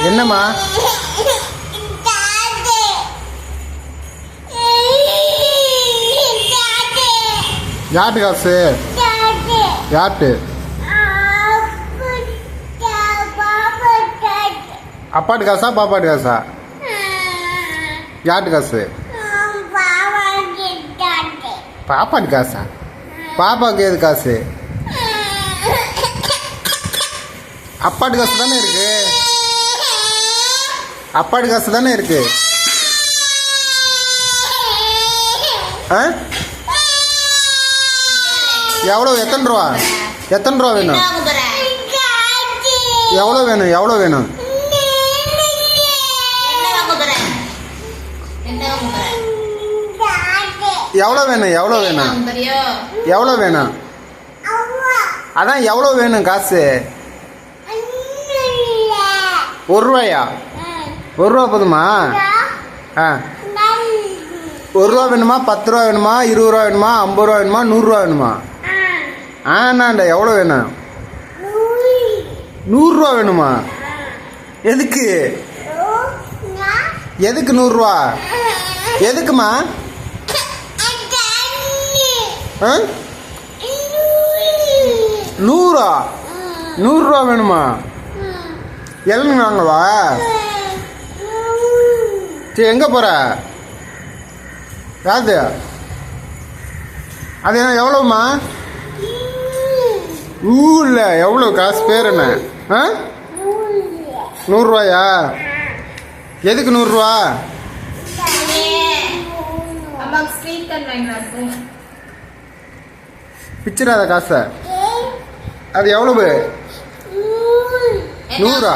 என்னம்மா? யார்ட்டு காசு? யார்ட்டு? அப்பாட்டு காசா பாப்பாட்டு காசா? யார்ட்டு காசு? பாப்பாட்டு காசா? பாப்பாவுக்கு எது காசு? அப்பாட்டு காசு தானே இருக்கு. அப்பாட்டு காசு தானே இருக்கு. எவ்வளோ? எத்தனை ரூபா? எத்தனை ரூபா வேணும்? எவ்வளோ வேணும்? எவ்வளோ வேணும்? எவ்வளோ வேணும்? எவ்வளோ வேணும்? எவ்வளோ வேணும்? அதான் எவ்வளோ வேணும் காசு? 1 ரூபாயா? 1 ரூபா போதுமா? ஆ, 1 ரூபா வேணுமா? 10 ரூபா வேணுமா? 20 ரூபா வேணுமா? 50 ரூபா வேணுமா? 100 ரூபா வேணுமா? ஆனாண்ட எவ்வளோ வேணும்? 100 ரூபா வேணுமா? எதுக்கு? எதுக்கு 100 ரூபா? எதுக்குமா? 100 ரூபா வேணுமா? இளநீ வாங்கவா? சரி, எங்கே போகிற? யாரு அது? என்ன எவ்வளோம்மா? இல்லை, எவ்வளோ காசு? பேர் என்ன? 100 ரூபாயா? எதுக்கு 100 ரூபா? பிச்சிடாத காசை. அது எவ்வளவு? 100 ரூபா?